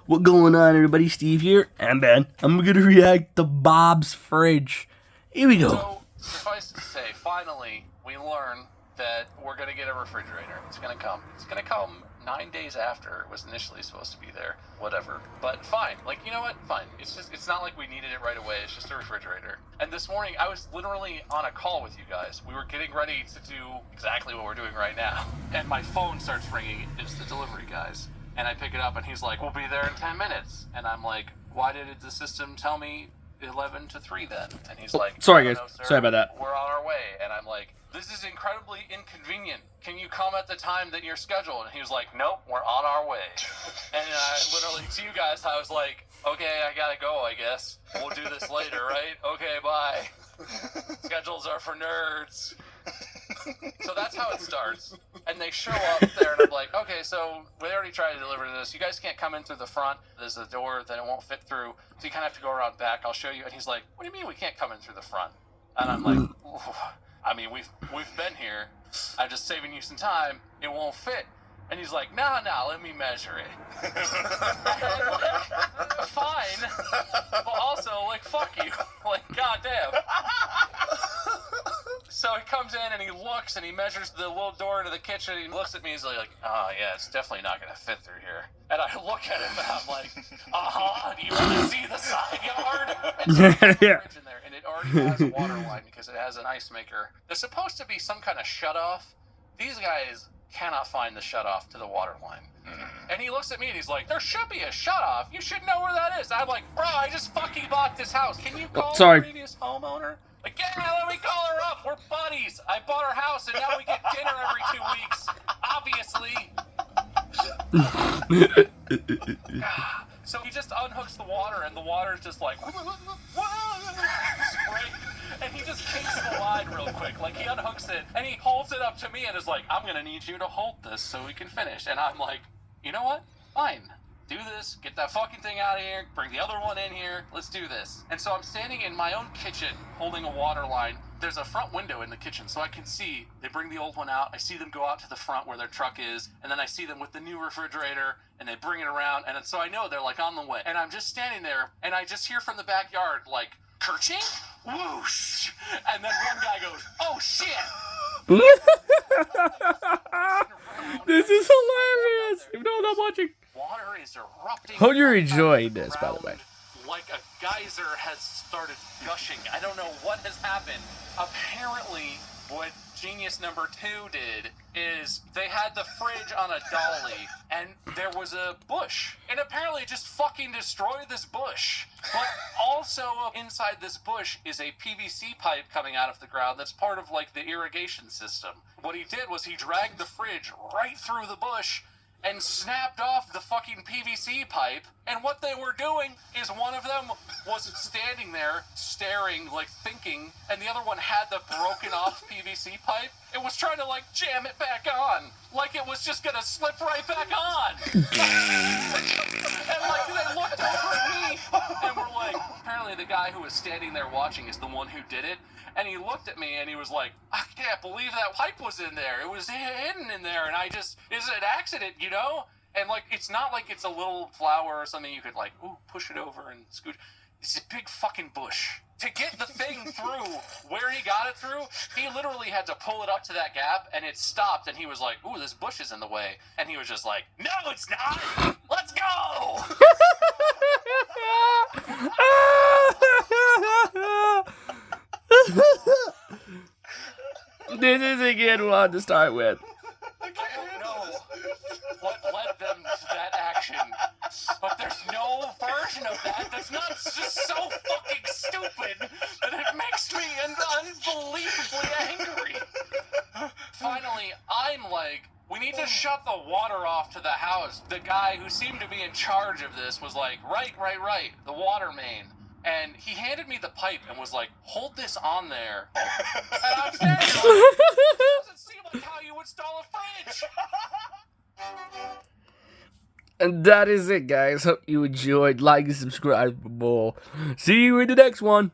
What going on, everybody? Steve here, and Ben. I'm gonna react to Bob's Fridge. Here we go. So, suffice to say, finally, we learn that we're gonna get a refrigerator. It's gonna come. It's gonna come 9 days after it was initially supposed to be there. Whatever. But fine. Like, you know what? Fine. It's not like we needed it right away. It's just a refrigerator. And this morning, I was literally on a call with you guys. We were getting ready to do exactly what we're doing right now. And my phone starts ringing. It's the delivery guys. And I pick it up, and he's like, we'll be there in 10 minutes. And I'm like, why did the system tell me 11 to 3 then? And he's like, sorry, guys. "No, sir, Sorry about that. We're on our way." And I'm like, this is incredibly inconvenient. Can you come at the time that you're scheduled? And he was like, nope, we're on our way. And I literally, to you guys, I was like, okay, I gotta go, I guess. We'll do this later, right? Okay, bye. Schedules are for nerds. So that's how it starts. And they show up there, and I'm like, okay, so we already tried to deliver this. You guys can't come in through the front. There's a door that it won't fit through. So you kind of have to go around back. I'll show you. And he's like, what do you mean we can't come in through the front? And I'm like, I mean, we've been here. I'm just saving you some time. It won't fit. And he's like, nah, let me measure it. And like, fine. But also, like, fuck you. Like, goddamn. So he comes in and he looks and he measures the little door into the kitchen. And he looks at me and he's like, oh, yeah, it's definitely not going to fit through here. And I look at him and I'm like, do you want to see the side yard? And so there's a fridge in there, and it already has a water line because it has an ice maker. There's supposed to be some kind of shutoff. These guys cannot find the shutoff to the water line. And he looks at me and he's like, there should be a shutoff. You should know where that is. I'm like, bro, I just fucking bought this house. Can you call the previous homeowner? Like, yeah, let me call her up. We're buddies. I bought her house, and now we get dinner every 2 weeks. Obviously. So he just unhooks the water, and the water's just like, spraying. And he just kicks the line real quick. Like, he unhooks it, and he holds it up to me and is like, I'm going to need you to hold this so we can finish. And I'm like, you know what? Fine. Do this, get that fucking thing out of here, bring the other one in here, let's do this. And so I'm standing in my own kitchen holding a water line. There's a front window in the kitchen, so I can see they bring the old one out. I see them go out to the front where their truck is, and then I see them with the new refrigerator, and they bring it around, and so I know they're like on the way. And I'm just standing there, and I just hear from the backyard, like, kerching, whoosh, and then one guy goes, oh shit. This is hilarious. If no one not watching. Water is erupting. Hope you're enjoying this, by the way. Like a geyser has started gushing. I don't know what has happened. Apparently, what genius number 2 did is they had the fridge on a dolly, and there was a bush. And apparently just fucking destroyed this bush. But also inside this bush is a PVC pipe coming out of the ground that's part of, like, the irrigation system. What he did was he dragged the fridge right through the bush and snapped off the fucking PVC pipe. And what they were doing is one of them was standing there staring, like thinking, and the other one had the broken off PVC pipe. It was trying to like jam it back on, like it was just gonna slip right back on. And like they looked over at me and were like, apparently the guy who was standing there watching is the one who did it. And he looked at me and he was like, I can't believe that pipe was in there. It was hidden in there. And it's an accident, you know? And like, it's not like it's a little flower or something you could like, ooh, push it over and scoot. It's a big fucking bush. To get the thing through where he got it through, he literally had to pull it up to that gap and it stopped. And he was like, ooh, this bush is in the way. And he was just like, no, it's not. Let's go. This is a good one to start with. I don't know what led them to that action, but there's no version of that that's not just so fucking stupid that it makes me unbelievably angry. Finally, I'm like, we need to shut the water off to the house. The guy who seemed to be in charge of this was like, right, the water main. And he handed me the pipe and was like, hold this on there. And I'm standing like, it doesn't seem like how you install a fridge. And that is it, guys. Hope you enjoyed. Like and subscribe for more. See you in the next one.